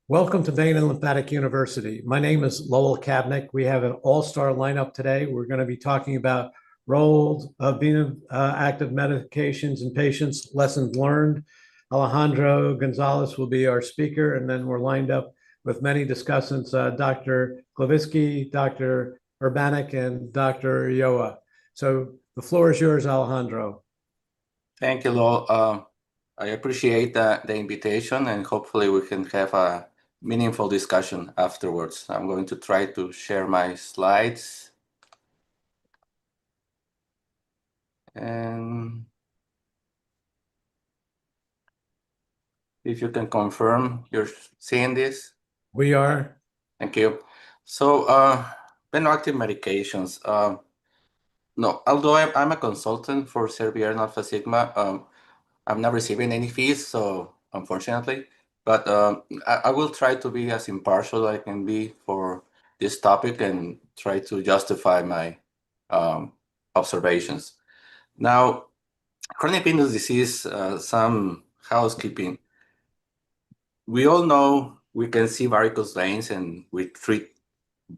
Welcome to Vein and Lymphatic University. My name is Lowell Kavnick. We have an all-star lineup today. We're going to be talking about roles of Venoactive medications in patients, lessons learned. Alejandro Gonzalez will be our speaker, and then we're lined up with many discussants, Dr. Glowicki, Dr. Urbanik, and Dr. Ochoa. So the floor is yours, Alejandro. Thank you, Lowell. I appreciate the invitation, and hopefully we can have a meaningful discussion afterwards. I'm going to try to share my slides. And if you can confirm you're seeing this. We are. Thank you. So Venoactive medications. No, although I'm a consultant for Servier and Alpha Sigma, I'm not receiving any fees, so unfortunately, but I will try to be as impartial as I can be for this topic and try to justify my observations. Now, chronic venous disease, some housekeeping. We all know we can see varicose veins and we treat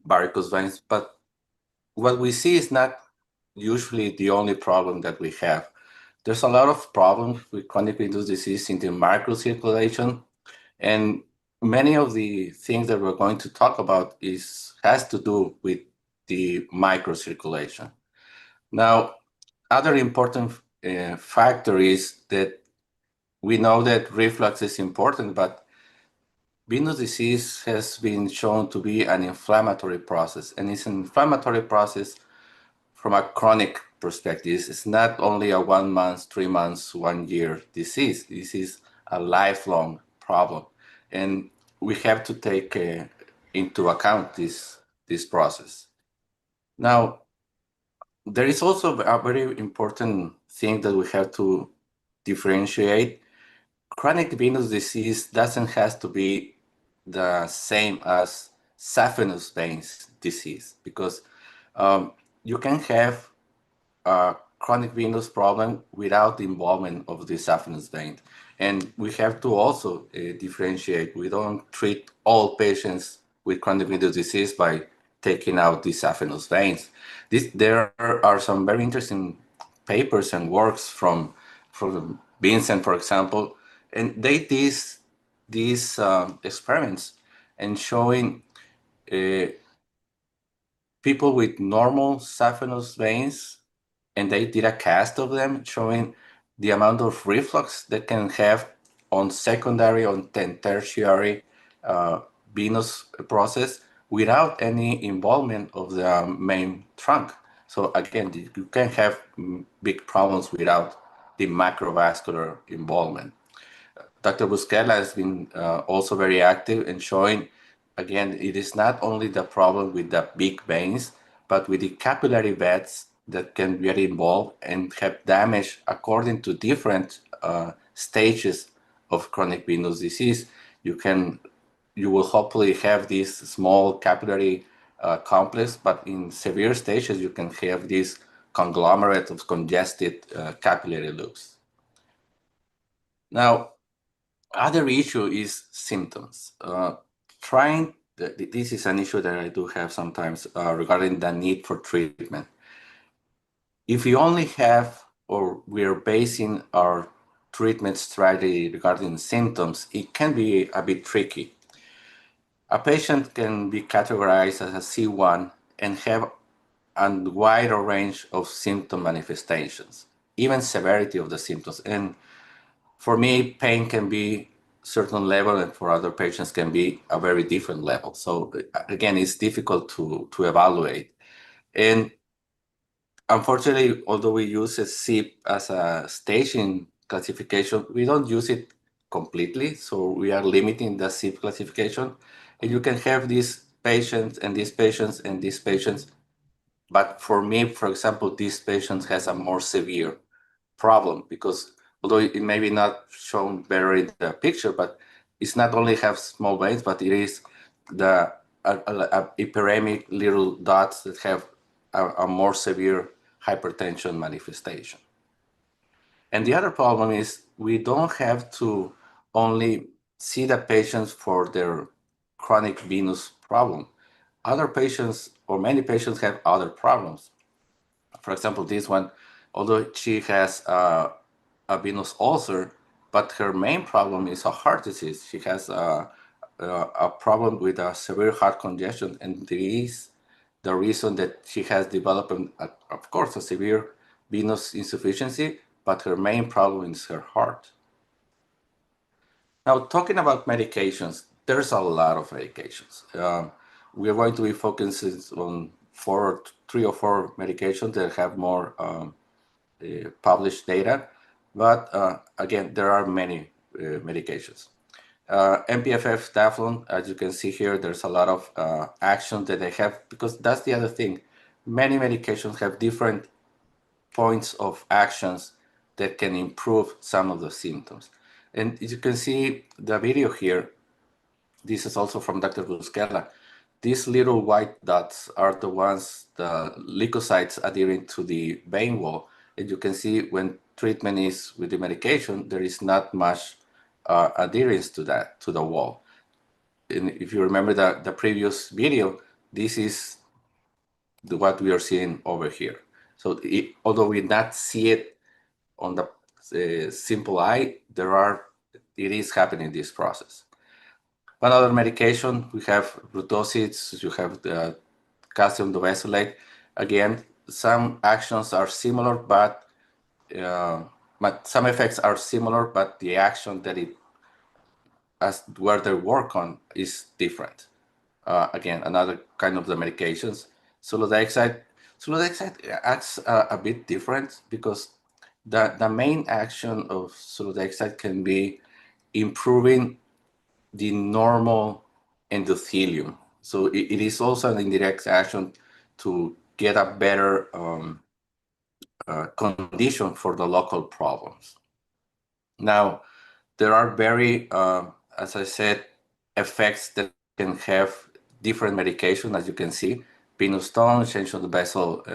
varicose veins, but what we see is not usually the only problem that we have. There's a lot of problems with chronic venous disease in the microcirculation, and many of the things that we're going to talk about has to do with the microcirculation. Now, other important factor is that we know that reflux is important, but venous disease has been shown to be an inflammatory process, and it's an inflammatory process from a chronic perspective. It's not only a 1 month, 3 months, 1 year disease. This is a lifelong problem. And we have to take into account this process. Now, there is also a very important thing that we have to differentiate. Chronic venous disease doesn't have to be the same as saphenous veins disease, because you can have a chronic venous problem without the involvement of the saphenous vein. And we have to also differentiate. We don't treat all patients with chronic venous disease by taking out the saphenous veins. There are some very interesting papers and works from Vincent, for example, and they did these experiments and showing people with normal saphenous veins, and they did a cast of them showing the amount of reflux that can have on secondary and tertiary venous process without any involvement of the main trunk. So again, you can have big problems without the microvascular involvement. Dr. Busquela has been also very active in showing, again, it is not only the problem with the big veins, but with the capillary beds that can get involved and have damage according to different stages of chronic venous disease. You will hopefully have this small capillary complex, but in severe stages, you can have this conglomerate of congested capillary loops. Now, other issue is symptoms. This is an issue that I do have sometimes regarding the need for treatment. If you only have, or we're basing our treatment strategy regarding symptoms, it can be a bit tricky. A patient can be categorized as a C1 and have a wider range of symptom manifestations, even severity of the symptoms. And for me, pain can be certain level, and for other patients can be a very different level. So again, it's difficult to evaluate. And unfortunately, although we use a SIP as a staging classification, we don't use it completely. So we are limiting the SIP classification. And you can have these patients and these patients and these patients. But for me, for example, this patient has a more severe problem, because although it may be not shown better in the picture, but it's not only have small veins, but it is the hyperemic little dots that have a more severe hypertension manifestation. And the other problem is we don't have to only see the patients for their chronic venous problem. Other patients, or many patients, have other problems. For example, this one, although she has a venous ulcer, but her main problem is a heart disease. She has a problem with a severe heart congestion, and this is the reason that she has developed, of course, a severe venous insufficiency, but her main problem is her heart. Now, talking about medications, there's a lot of medications. We are going to be focusing on 3 or 4 medications that have more published data, but again, there are many medications. MPFF Taflon, as you can see here, there's a lot of action that they have, because that's the other thing. Many medications have different points of actions that can improve some of the symptoms. And as you can see the video here, this is also from Dr. Busquela. These little white dots are the ones, the leukocytes adhering to the vein wall. And you can see when treatment is with the medication, there is not much adherence to that, to the wall. And if you remember the previous video, this is what we are seeing over here. So although we not see it on the simple eye, it is happening, this process. One other medication, we have rutosids, you have the calcium dovasolate. Again, some actions are similar, but some effects are similar, but the action that where they work on is different. Again, another kind of the medications. Sulodexide acts a bit different, because the main action of sulodexide can be improving the normal endothelium. So it is also an indirect action to get a better condition for the local problems. Now, there are very, as I said, effects that can have different medication, as you can see. Venous stone, change of the vessel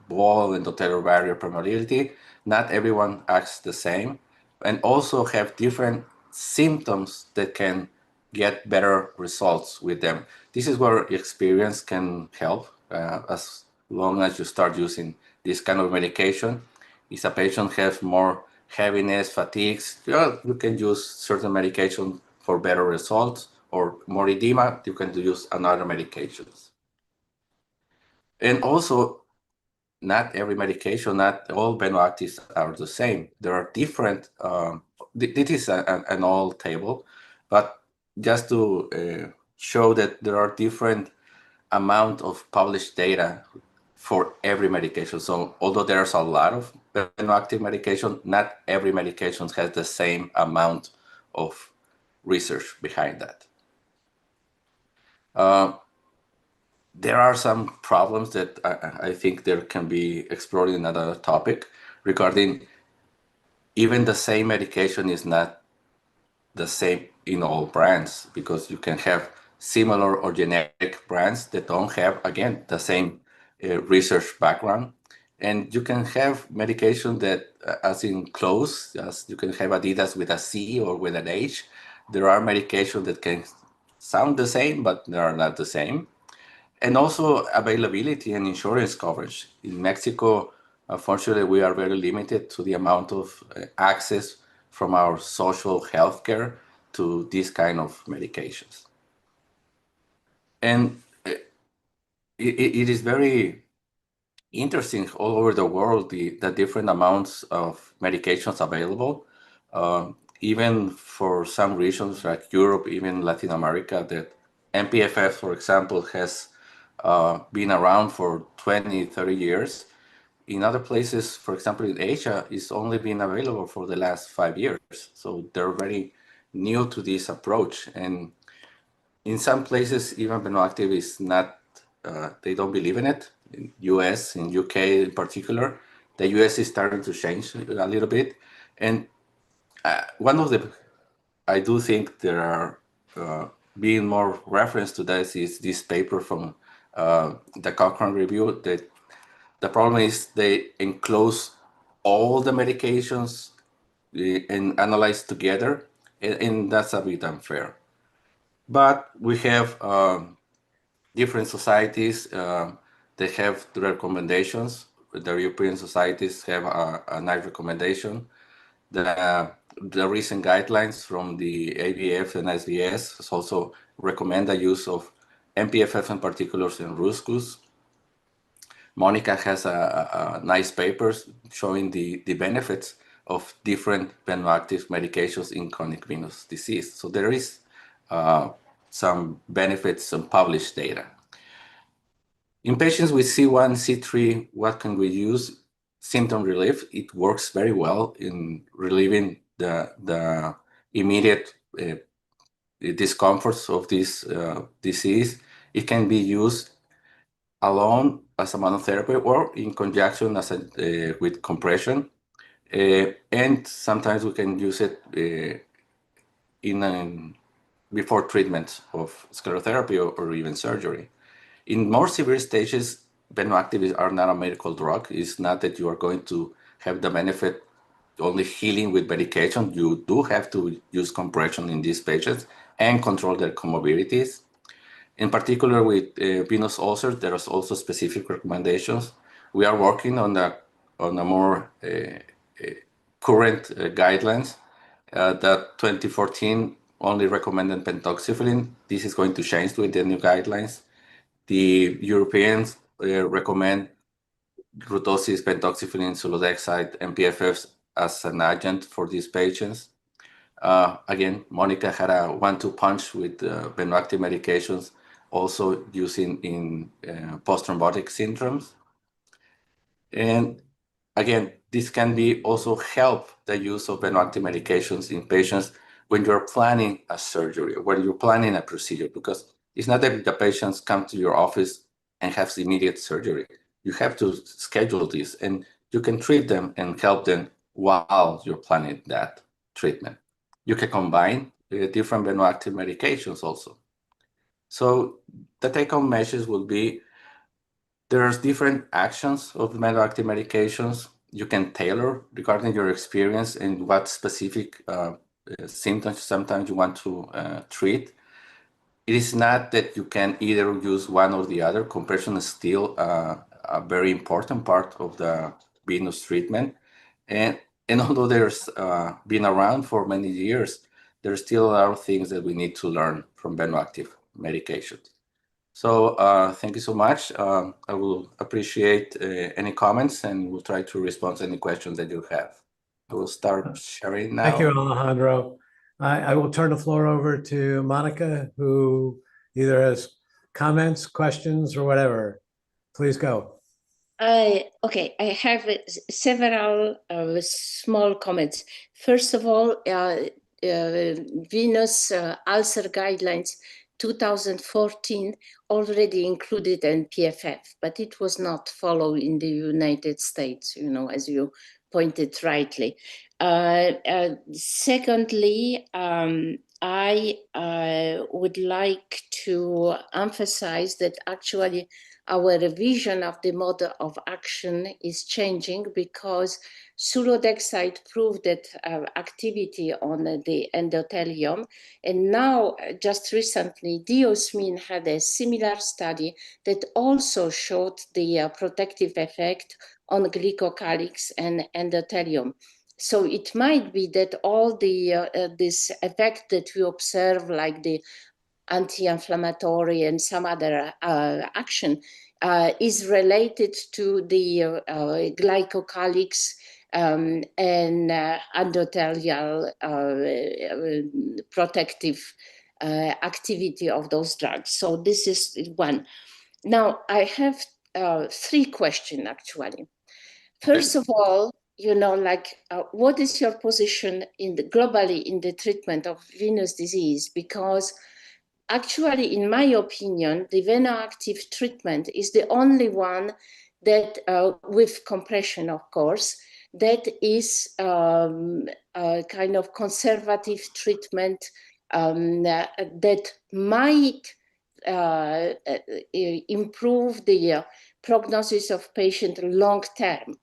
wall, endothelial barrier permeability. Not everyone acts the same, and also have different symptoms that can get better results with them. This is where experience can help, as long as you start using this kind of medication. If a patient has more heaviness, fatigues, you can use certain medication for better results, or more edema, you can use another medications. And also, not every medication, not all Venoactives are the same. There are different, this is an old table, but just to show that there are different amount of published data for every medication. So although there's a lot of Venoactive medication, not every medication has the same amount of research behind that. There are some problems that I think there can be explored in another topic regarding even the same medication is not the same in all brands, because you can have similar or generic brands that don't have, again, the same research background. And you can have medication that, as in clothes, as you can have Adidas with a C or with an H. There are medications that can sound the same, but they are not the same. And also availability and insurance coverage. In Mexico, unfortunately, we are very limited to the amount of access from our social health care to these kind of medications. And it is very interesting all over the world, the different amounts of medications available. Even for some regions like Europe, even Latin America, that MPFF, for example, has been around for 20, 30 years. In other places, for example, in Asia, it's only been available for the last 5 years. So they're very new to this approach. And in some places, even Venoactive is not, they don't believe in it. In US, in UK in particular, the US is starting to change a little bit. And one of the, I do think there are being more reference to this is this paper from the Cochrane review, that the problem is they enclose all the medications and analyze together, and that's a bit unfair. But we have different societies that have the recommendations. The European societies have a nice recommendation. The recent guidelines from the ABF and SDS also recommend the use of MPFF in particular in Ruscus. Monica has a nice papers showing the benefits of different Venoactive medications in chronic venous disease. So there is some benefits, some published data. In patients with C1, C3, what can we use? Symptom relief. It works very well in relieving the immediate discomforts of this disease. It can be used alone as a monotherapy or in conjunction as with compression. And sometimes we can use it before treatment of sclerotherapy or even surgery. In more severe stages, Venoactive are not a medical drug. It's not that you are going to have the benefit only healing with medication. You do have to use compression in these patients and control their comorbidities. In particular with venous ulcers, there is also specific recommendations. We are working on a more current guidelines that 2014 only recommended pentoxifylline. This is going to change with the new guidelines. The Europeans recommend rutosys, pentoxifylline, sulodexide, MPFFs as an agent for these patients. Again, Monica had a 1-2 punch with Venoactive medications, also using in post-thrombotic syndromes. And again, this can be also help the use of Venoactive medications in patients when you're planning a surgery, when you're planning a procedure, because it's not that the patients come to your office and have immediate surgery. You have to schedule this, and you can treat them and help them while you're planning that treatment. You can combine different Venoactive medications also. So the take-home message will be there's different actions of Venoactive medications. You can tailor regarding your experience and what specific symptoms sometimes you want to treat. It is not that you can either use one or the other. Compression is still a very important part of the venous treatment. And although there's been around for many years, there's still a lot of things that we need to learn from Venoactive medications. So thank you so much. I will appreciate any comments and we'll try to respond to any questions that you have. I will start sharing now. Thank you, Alejandro. I will turn the floor over to Monica, who either has comments, questions, or whatever. Please go. Okay, I have several small comments. First of all, venous ulcer guidelines 2014 already included MPFF, but it was not followed in the United States, you know, as you pointed rightly. Secondly, I would like to emphasize that actually our vision of the mode of action is changing because sulodexide proved that activity on the endothelium. And now, just recently, Diosmin had a similar study that also showed the protective effect on glycocalyx and endothelium. So it might be that all the this effect that we observe, like the anti-inflammatory and some other action, is related to the glycocalyx and endothelial protective activity of those drugs. So this is one. Now I have 3 questions actually. First of all, you know, like what is your position in the globally in the treatment of venous disease? Because actually, in my opinion, the Venoactive treatment is the only one that, with compression, of course, that is a kind of conservative treatment that might improve the prognosis of patient long term,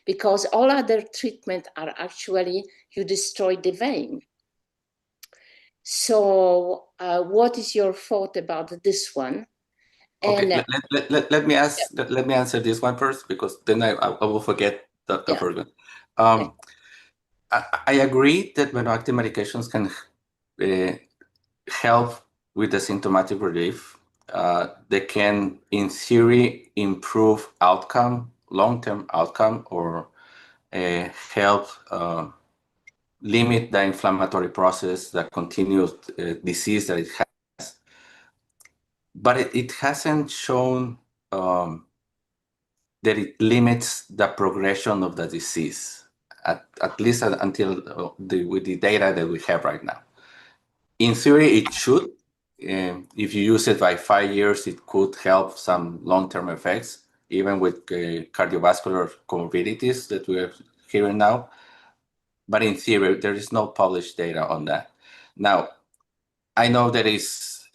because all other treatment are actually you destroy the vein. So what is your thought about this one? Okay, And let me answer this one first, because then I will forget the Yeah. first one. I agree that Venoactive medications can help with the symptomatic relief. They can, in theory, improve outcome, long-term outcome, or help limit the inflammatory process, the continuous disease that it has. But it hasn't shown that it limits the progression of the disease, at least until with the data that we have right now. In theory, it should. If you use it by 5 years, it could help some long-term effects, even with cardiovascular comorbidities that we are hearing now. But in theory, there is no published data on that. Now, I know there is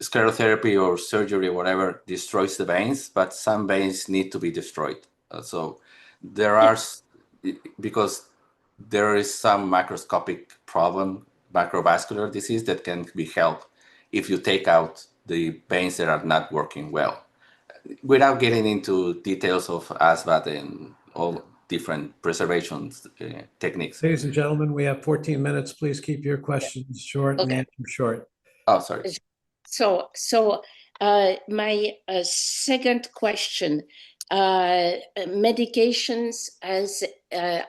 sclerotherapy or surgery or whatever destroys the veins, but some veins need to be destroyed. So there are, because there is some macroscopic problem, microvascular disease, that can be helped if you take out the veins that are not working well. Without getting into details of ASVAT and all different preservation techniques. Ladies and gentlemen, we have 14 minutes. Please keep your questions short and Okay. answer short. Oh, sorry. So my second question, medications as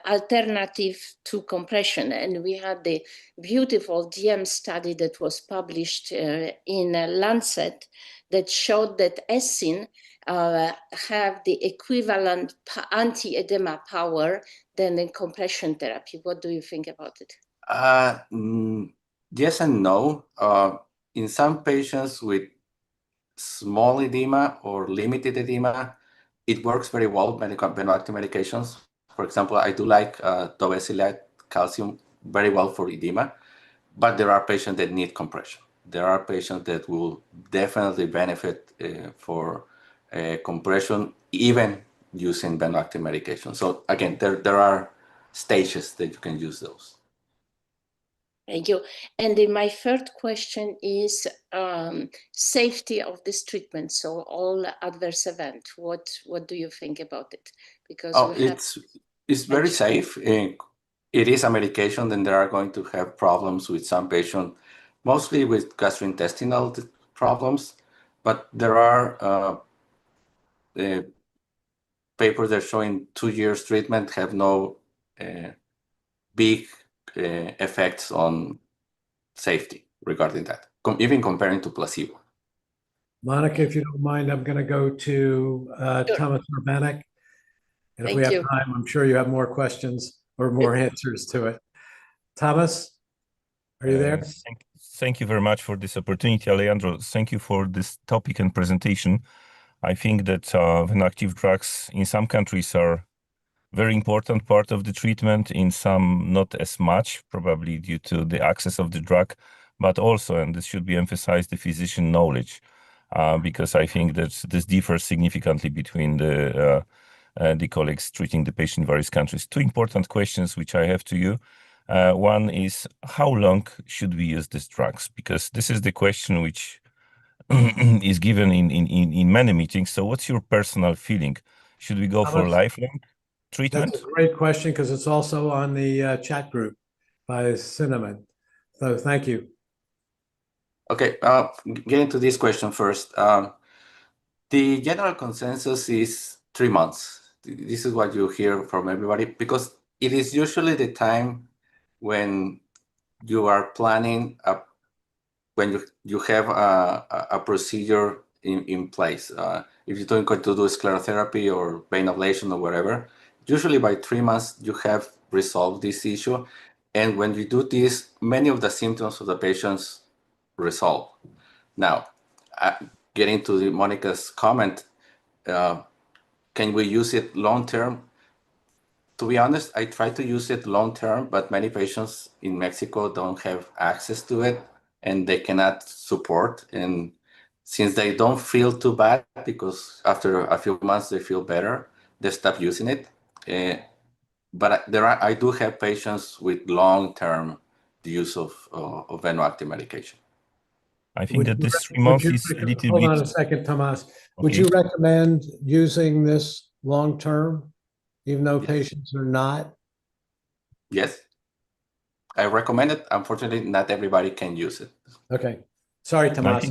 alternative to compression. And we had the beautiful DM study that was published in Lancet that showed that ESIN have the equivalent anti-edema power than in compression therapy. What do you think about it? Yes and no. In some patients with small edema or limited edema, it works very well, Venoactive medications. For example, I do like dobesilate calcium very well for edema, but there are patients that need compression. There are patients that will definitely benefit for compression, even using Venoactive medication. So again, there are stages that you can use those. Thank you. And then my third question is safety of this treatment. So all adverse event, what do you think about it? Because it's very safe. It is a medication, then there are going to have problems with some patients, mostly with gastrointestinal problems. But there are papers that are showing 2 years treatment have no big effects on safety regarding that, even comparing to placebo. Monica, if you don't mind, I'm going to go to Sure. Thomas Urbanek. And if Thank we have you. time, I'm sure you have more questions or more answers to it. Thomas, are you there? Thank you very much for this opportunity, Alejandro. Thank you for this topic and presentation. I think that Venoactive drugs in some countries are very important part of the treatment, in some not as much, probably due to the access of the drug, but also, and this should be emphasized, the physician knowledge, because I think that this differs significantly between the colleagues treating the patient in various countries. Two important questions which I have to you. One is, how long should we use these drugs? Because this is the question which is given in many meetings. So what's your personal feeling? Should we go for lifelong treatment? That's a great question, because it's also on the chat group by Cinnamon. So thank you. Okay, getting to this question first. The general consensus is 3 months. This is what you hear from everybody, because it is usually the time when you are planning, when you have a procedure in place. If you're going to do sclerotherapy or vein ablation or whatever, usually by 3 months you have resolved this issue. And when you do this, many of the symptoms of the patients resolve. Now, getting to Monica's comment, can we use it long term? To be honest, I try to use it long term, but many patients in Mexico don't have access to it and they cannot support. And since they don't feel too bad, because after a few months they feel better, they stop using it. But I do have patients with long term the use of Venoactive medication. I think Would that you this rec- 3 would months you is a rec- little Hold on a bit. second, Tomas. Would Okay. you recommend using this long-term, even though Yes. patients are not? Yes, I recommend it. Unfortunately, not everybody can use it. Okay. Sorry, I Tomas.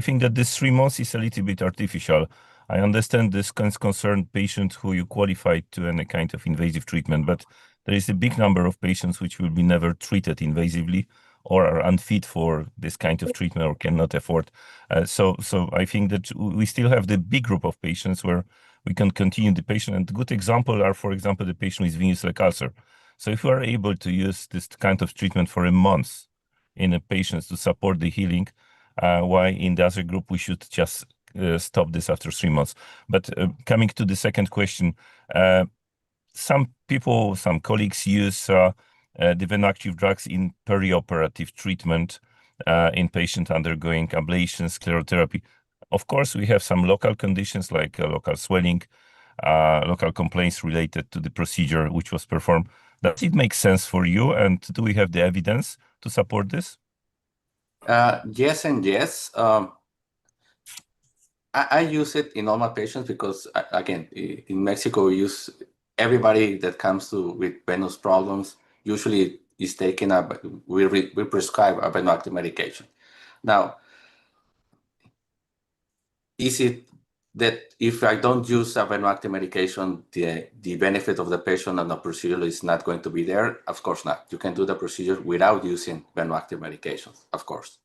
think that this 3 months is a little bit artificial. I understand this concern patients who you qualified to any kind of invasive treatment, but there is a big number of patients which will be never treated invasively or are unfit for this kind of treatment or cannot afford. So I think that we still have the big group of patients where we can continue the patient. And good example are, for example, the patient with venous like ulcer. So if you are able to use this kind of treatment for a month in a patient to support the healing, why in the other group we should just stop this after 3 months. But coming to the second question, some people, some colleagues use the Venoactive drugs in perioperative treatment in patients undergoing ablation, sclerotherapy. Of course, we have some local conditions like local swelling, local complaints related to the procedure which was performed. Does it make sense for you? And do we have the evidence to support this? Yes and yes. I use it in all my patients because, again, in Mexico, we use everybody that comes with venous problems usually is taken up. We prescribe a Venoactive medication. Now, is it that if I don't use a Venoactive medication, the benefit of the patient and the procedure is not going to be there? Of course not. You can do the procedure without using Venoactive medications, of course.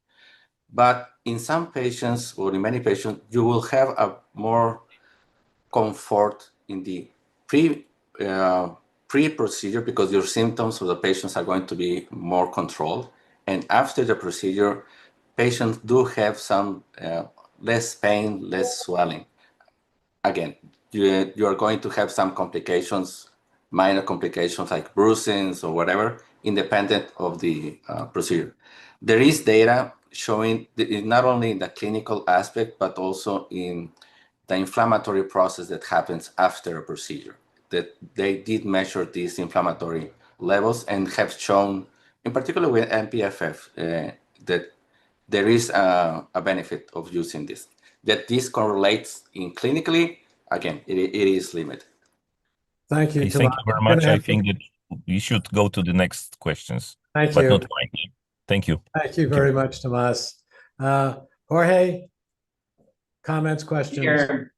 But in some patients, or in many patients, you will have a more comfort in the pre-procedure because your symptoms of the patients are going to be more controlled. And after the procedure, patients do have some less pain, less swelling. Again, you are going to have some complications, minor complications like bruisings or whatever, independent of the procedure. There is data showing not only in the clinical aspect, but also in the inflammatory process that happens after a procedure, that they did measure these inflammatory levels and have shown, in particular with MPFF, that there is a benefit of using this. That this correlates in clinically, again, it is limited. Thank you, Okay, Tomas. thank you very I'm gonna much. I have to- think that we should go to the next questions, Thank but you. not mine. Thank you. Thank you very much, Tomas. Jorge, comments, questions? Here.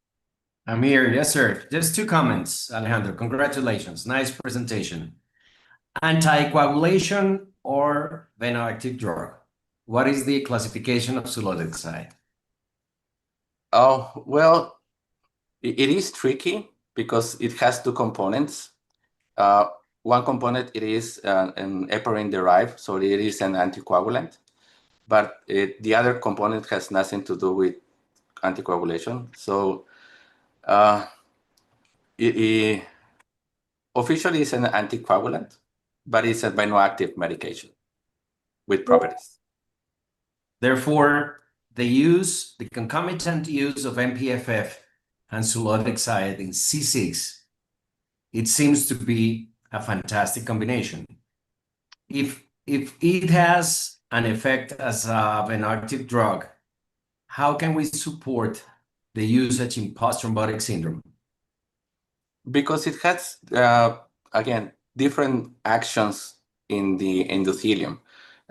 I'm here. Yes, sir. Just 2 comments, Alejandro. Congratulations. Nice presentation. Anticoagulation or Venoactive drug? What is the classification of sulodexide? Oh, well, it is tricky because it has 2 components. One component, it is an heparin derived, so it is an anticoagulant. But the other component has nothing to do with anticoagulation. So officially it's an anticoagulant, but it's a Venoactive medication with properties. Therefore, the concomitant use of MPFF and sulodexide in C6, it seems to be a fantastic combination. If it has an effect as a Venoactive drug, how can we support the usage in post-thrombotic syndrome? Because it has, again, different actions in the endothelium.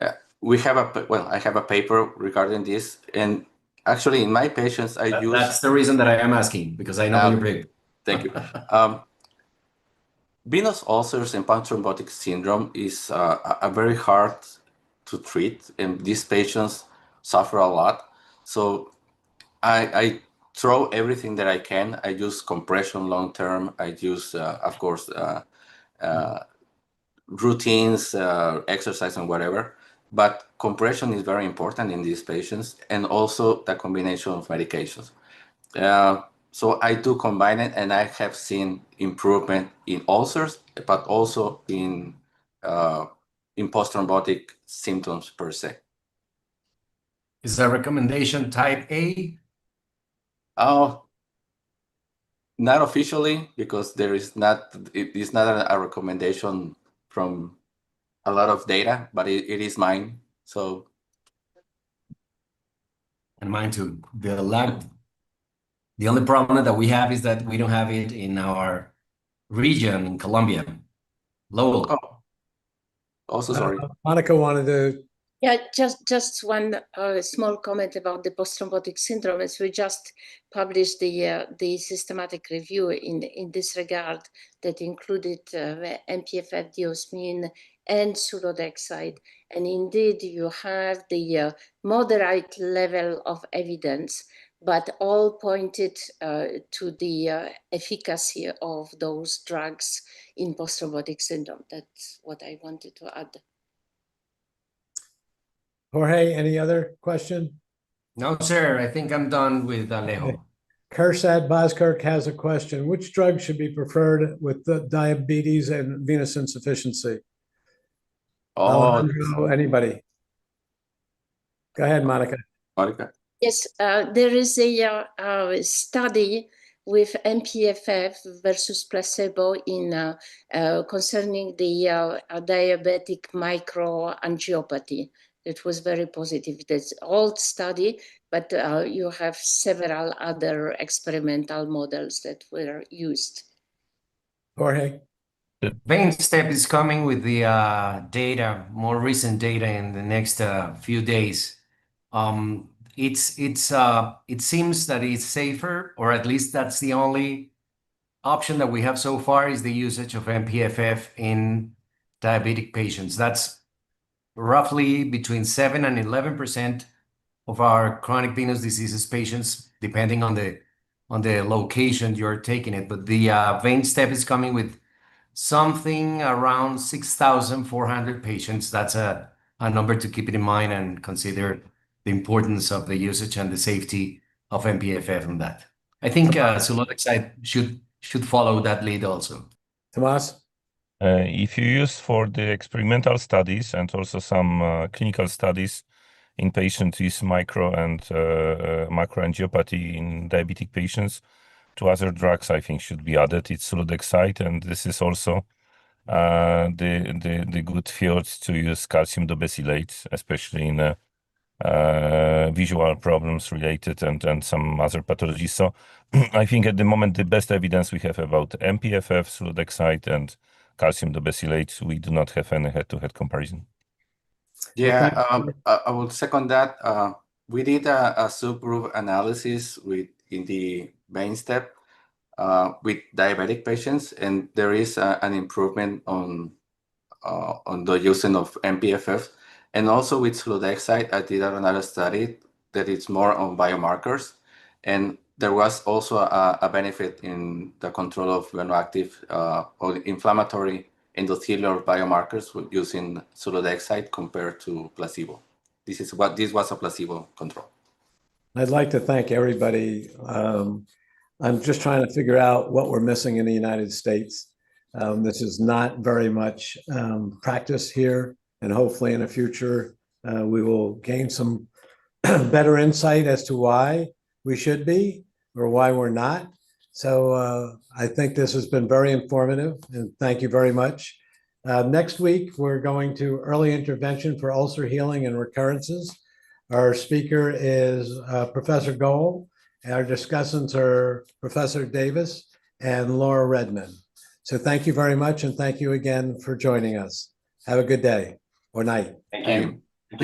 I have a paper regarding this, and actually in my patients, That's the reason that I am asking, because I know your paper. Thank you. Venous ulcers and post-thrombotic syndrome is a very hard to treat, and these patients suffer a lot. So I throw everything that I can. I use compression long-term. I use, of course, routines, exercise and whatever. But compression is very important in these patients, and also the combination of medications. So I do combine it, and I have seen improvement in ulcers, but also in post-thrombotic symptoms per se. Is the recommendation type A? Oh, not officially, because it is not a recommendation from a lot of data, but it is mine. So, And mine too. The only problem that we have is that we don't have it in our region in Colombia. Lowell. oh, also sorry. Monica wanted to, Yeah, just one small comment about the post-thrombotic syndrome. As we just published the systematic review in this regard that included MPFF, diosmin, and sulodexide. And indeed, you have the moderate level of evidence, but all pointed to the efficacy of those drugs in post-thrombotic syndrome. That's what I wanted to add. Jorge, any other question? No, sir. I think I'm done with Alejo. Kersad Boskirk has a question. Which drug should be preferred with the diabetes and venous insufficiency? Oh, Alejandro, anybody? Go ahead, Monica. Monica. Yes, there is a study with MPFF versus placebo in concerning the diabetic microangiopathy. It was very positive. That's an old study, but you have several other experimental models that were used. Jorge? VeinStep is coming with the data, more recent data in the next few days. It seems that it's safer, or at least that's the only option that we have so far, is the usage of MPFF in diabetic patients. That's roughly between 7 and 11% of our chronic venous diseases patients, depending on the location you're taking it. But the VeinStep is coming with something around 6,400 patients. That's a number to keep it in mind and consider the importance of the usage and the safety of MPFF on that. I think sulodexide should follow that lead also. Tomas? If you use for the experimental studies and also some clinical studies in patients with micro and macroangiopathy in diabetic patients, two other drugs I think should be added. It's sulodexide, and this is also the good field to use calcium dobesylate, especially in visual problems related and some other pathologies. So I think at the moment the best evidence we have about MPFF, sulodexide, and calcium dobesylate. We do not have any head-to-head comparison. Yeah, I would second that. We did a subgroup analysis in the VeinStep with diabetic patients, and there is an improvement on the using of MPFF. And also with sulodexide, I did another study that is more on biomarkers, and there was also a benefit in the control of Venoactive or inflammatory endothelial biomarkers with using sulodexide compared to placebo. This was a placebo control. I'd like to thank everybody. I'm just trying to figure out what we're missing in the United States. This is not very much practice here, and hopefully in the future we will gain some better insight as to why we should be or why we're not. So I think this has been very informative, and thank you very much. Next week, we're going to early intervention for ulcer healing and recurrences. Our speaker is Professor Gold, and our discussants are Professor Davis and Laura Redmond. So thank you very much, and thank you again for joining us. Have a good day or night. Thank you.